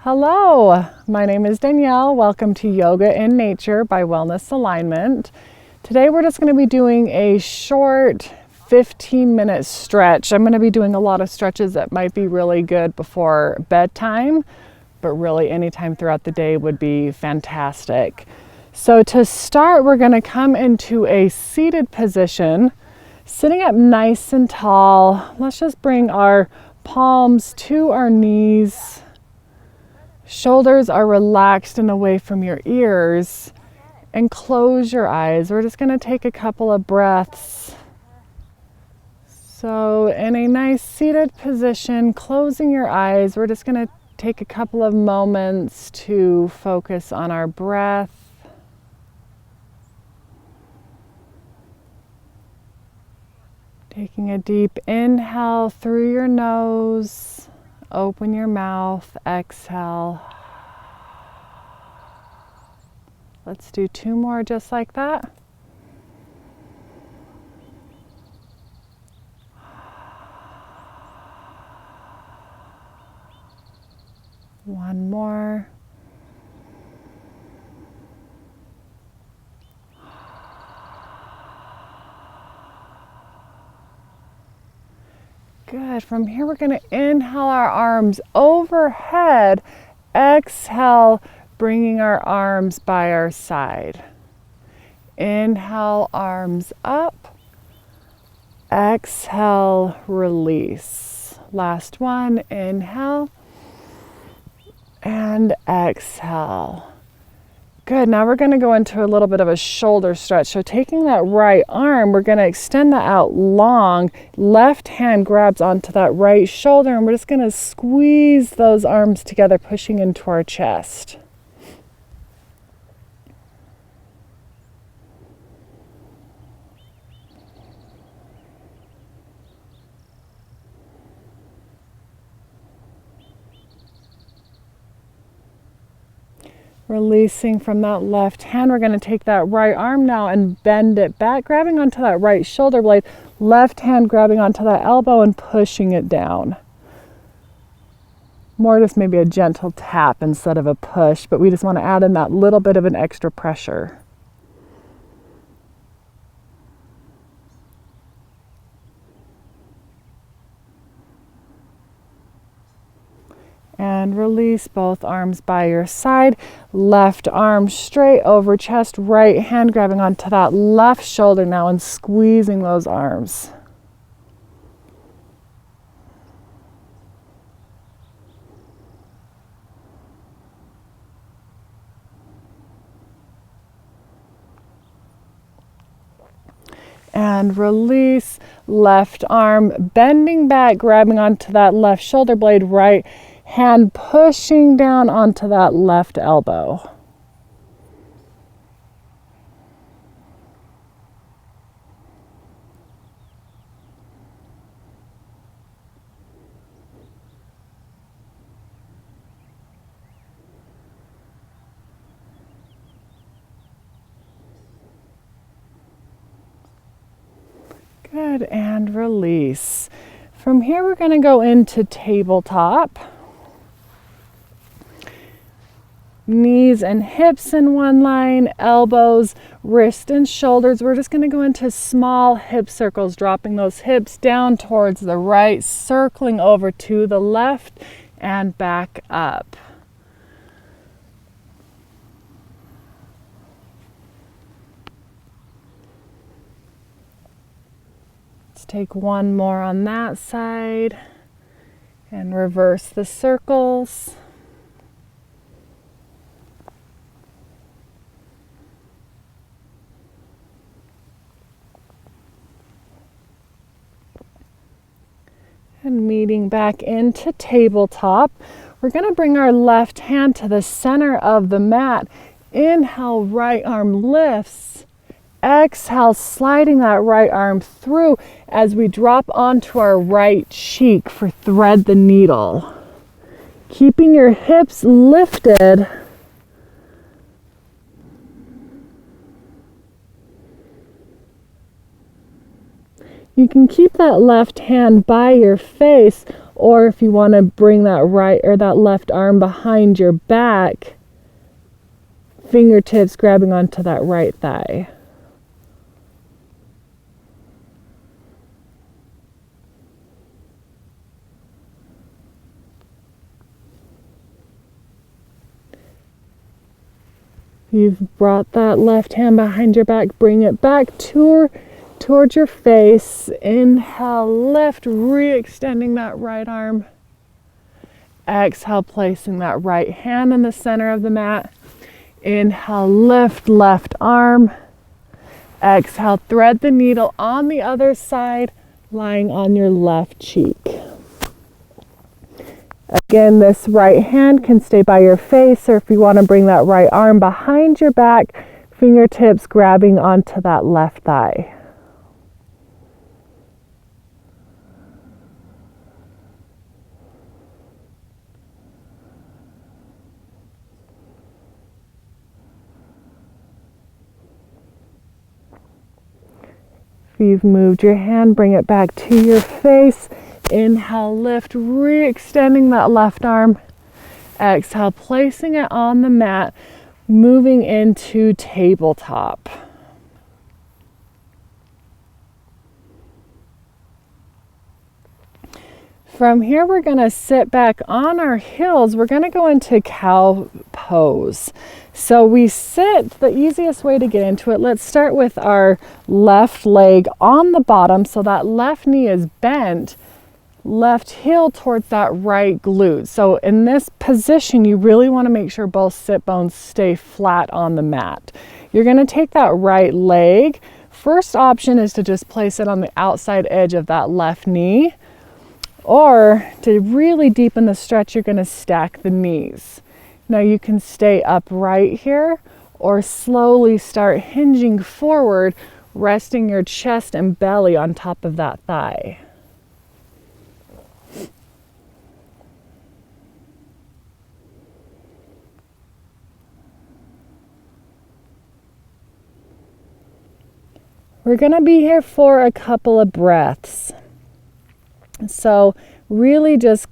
Hello, my name is Danielle. Welcome to Yoga in Nature by Wellness Alignment. Today we're just going to be doing a short 15-minute stretch. I'm going to be doing a lot of stretches that might be really good before bedtime, but really anytime throughout the day would be fantastic. So to start, we're going to come into a seated position, sitting up nice and tall. Let's just bring our palms to our knees. Shoulders are relaxed and away from your ears, and close your eyes. We're just going to take a couple of breaths. So in a nice seated position, closing your eyes, we're just going to take a couple of moments to focus on our breath. Taking a deep inhale through your nose. Open your mouth, exhale. Let's do 2 more just like that. One more. Good. From here, we're going to inhale our arms overhead. Exhale, bringing our arms by our side. Inhale, arms up. Exhale, release. Last one. Inhale and exhale. Good. Now we're going to go into a little bit of a shoulder stretch. So taking that right arm, we're going to extend that out long. Left hand grabs onto that right shoulder, and we're just going to squeeze those arms together, pushing into our chest. Releasing from that left hand, we're going to take that right arm now and bend it back, grabbing onto that right shoulder blade, left hand grabbing onto that elbow and pushing it down. More just maybe a gentle tap instead of a push, but we just want to add in that little bit of an extra pressure. And release both arms by your side. Left arm straight over chest, right hand grabbing onto that left shoulder now and squeezing those arms. And release, left arm bending back, grabbing onto that left shoulder blade, right hand pushing down onto that left elbow. Good, and release. From here, we're going to go into tabletop. Knees and hips in one line, elbows, wrists, and shoulders. We're just going to go into small hip circles, dropping those hips down towards the right, circling over to the left, and back up. Let's take one more on that side and reverse the circles. And meeting back into tabletop, we're going to bring our left hand to the center of the mat. Inhale, right arm lifts. Exhale, sliding that right arm through as we drop onto our right cheek for thread the needle. Keeping your hips lifted. You can keep that left hand by your face, Or if you want to bring that right or that left arm behind your back, fingertips grabbing onto that right thigh. You've brought that left hand behind your back, bring it back towards your face. Inhale, lift, re-extending that right arm. Exhale, placing that right hand in the center of the mat. Inhale, lift left arm. Exhale, thread the needle on the other side, lying on your left cheek. Again, this right hand can stay by your face, or if you want to bring that right arm behind your back, fingertips grabbing onto that left thigh. If you've moved your hand, bring it back to your face. Inhale, lift, re-extending that left arm. Exhale, placing it on the mat, moving into tabletop. From here, we're going to sit back on our heels. We're going to go into cow pose. So we sit, the easiest way to get into it, let's start with our left leg on the bottom. So that left knee is bent, left heel towards that right glute. So in this position, you really want to make sure both sit bones stay flat on the mat. You're going to take that right leg. First option is to just place it on the outside edge of that left knee. Or to really deepen the stretch, you're going to stack the knees. Now you can stay upright here or slowly start hinging forward, resting your chest and belly on top of that thigh. We're going to be here for a couple of breaths. So really just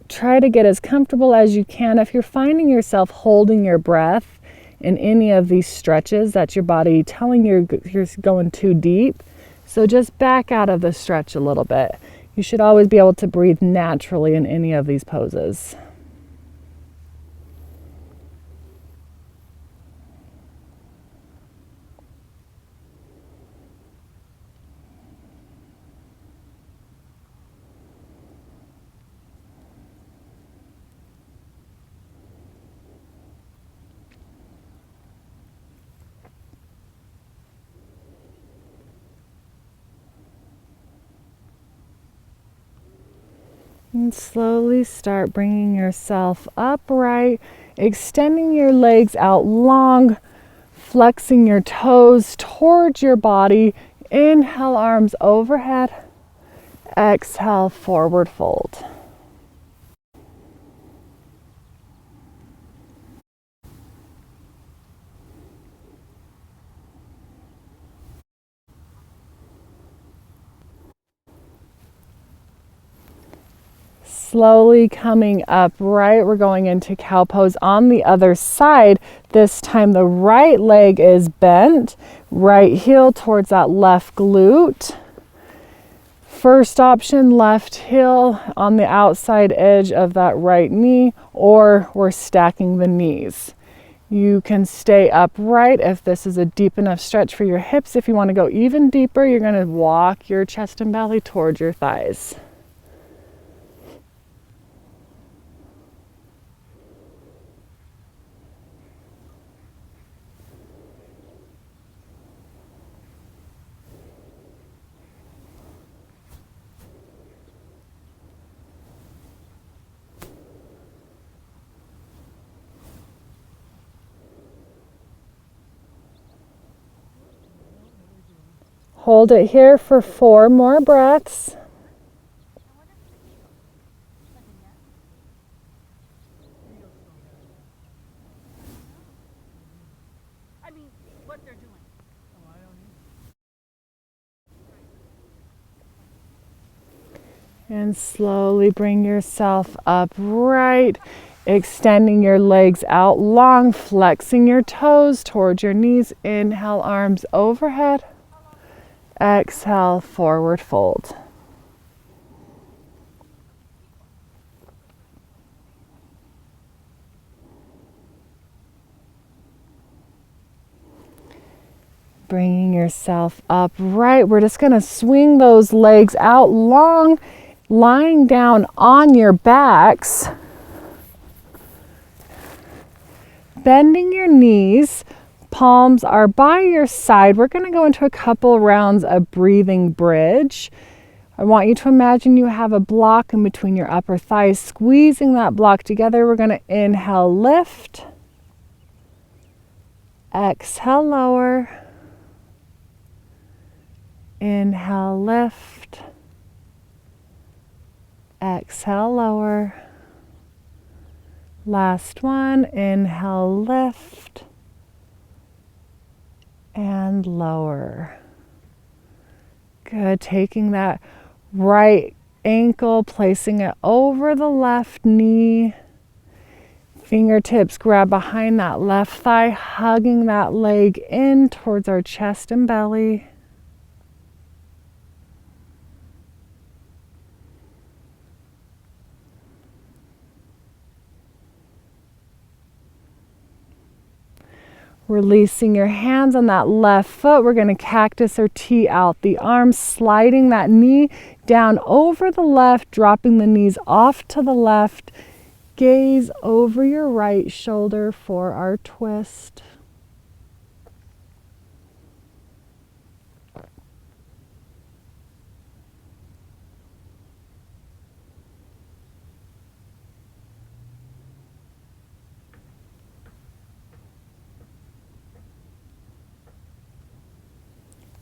try to get as comfortable as you can. If you're finding yourself holding your breath in any of these stretches, that's your body telling you you're going too deep. So just back out of the stretch a little bit. You should always be able to breathe naturally in any of these poses. And slowly start bringing yourself upright, extending your legs out long, flexing your toes towards your body. Inhale, arms overhead. Exhale, forward fold. Slowly coming upright, we're going into cow pose on the other side. This time the right leg is bent, right heel towards that left glute. First option, left heel on the outside edge of that right knee, or we're stacking the knees. You can stay upright if this is a deep enough stretch for your hips. If you want to go even deeper, you're going to walk your chest and belly towards your thighs. Hold it here for 4 more breaths. And slowly bring yourself upright, extending your legs out long, flexing your toes towards your knees. Inhale, arms overhead. Exhale, forward fold. Bringing yourself upright. We're just going to swing those legs out long, lying down on your backs. Bending your knees, palms are by your side. We're going to go into a couple rounds of breathing bridge. I want you to imagine you have a block in between your upper thighs, squeezing that block together. We're going to inhale, lift. Exhale, lower. Inhale, lift. Exhale, lower. Last one. Inhale, lift. And lower. Good. Taking that right ankle, placing it over the left knee. Fingertips grab behind that left thigh, hugging that leg in towards our chest and belly. Releasing your hands on that left foot. We're going to cactus or tee out the arms, sliding that knee down over the left, dropping the knees off to the left. Gaze over your right shoulder for our twist.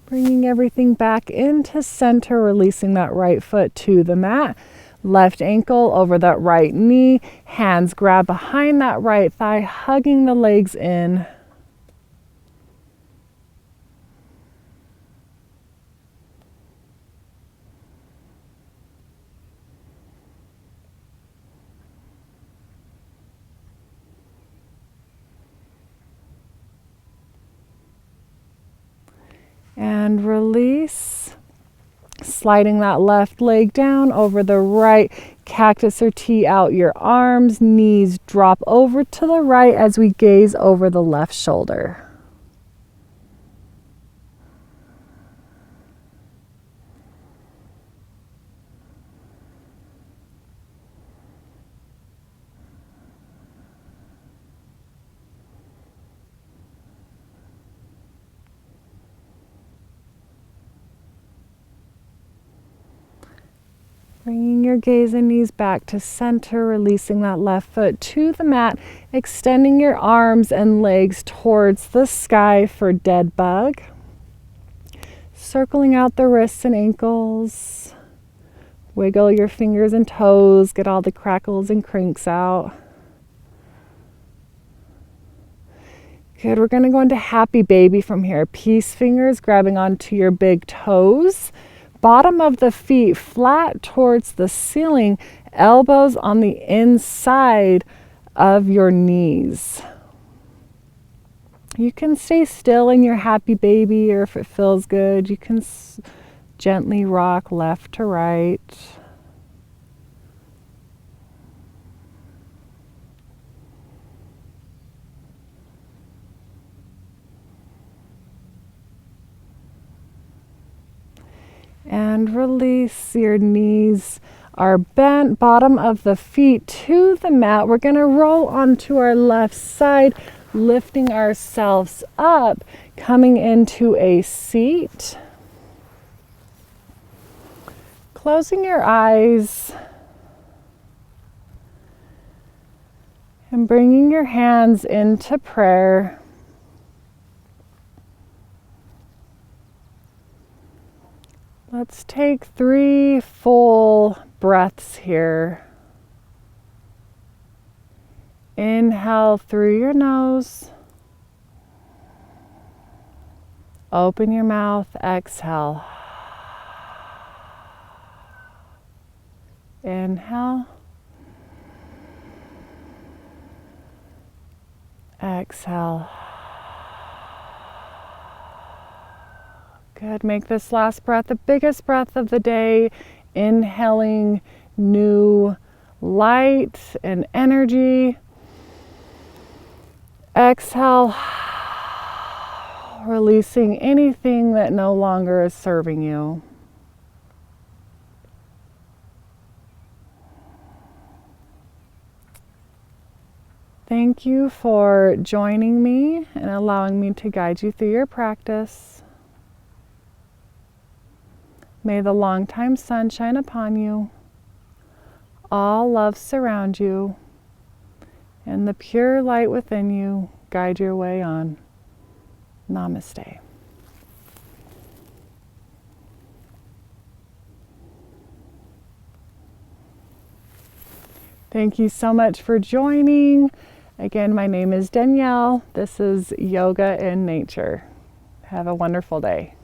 Bringing everything back into center, releasing that right foot to the mat. Left ankle over that right knee. Hands grab behind that right thigh, hugging the legs in. And release. Sliding that left leg down over the right, cactus or tee out your arms, knees drop over to the right as we gaze over the left shoulder. Bringing your gaze and knees back to center, releasing that left foot to the mat, extending your arms and legs towards the sky for dead bug. Circling out the wrists and ankles. Wiggle your fingers and toes, get all the crackles and crinks out. Good, we're going to go into happy baby from here. Peace fingers grabbing onto your big toes. Bottom of the feet flat towards the ceiling, elbows on the inside of your knees. You can stay still in your happy baby, or if it feels good, you can gently rock left to right. And release. Your knees are bent, bottom of the feet to the mat. We're going to roll onto our left side, lifting ourselves up, coming into a seat. Closing your eyes and bringing your hands into prayer. Let's take 3 full breaths here. Inhale through your nose. Open your mouth, exhale. Inhale. Exhale. Good. Make this last breath the biggest breath of the day, inhaling new light and energy. Exhale, releasing anything that no longer is serving you. Thank you for joining me and allowing me to guide you through your practice. May the longtime sun shine upon you. All love surround you, and the pure light within you guide your way on. Namaste. Thank you so much for joining. Again, my name is Danielle. This is Yoga in Nature. Have a wonderful day.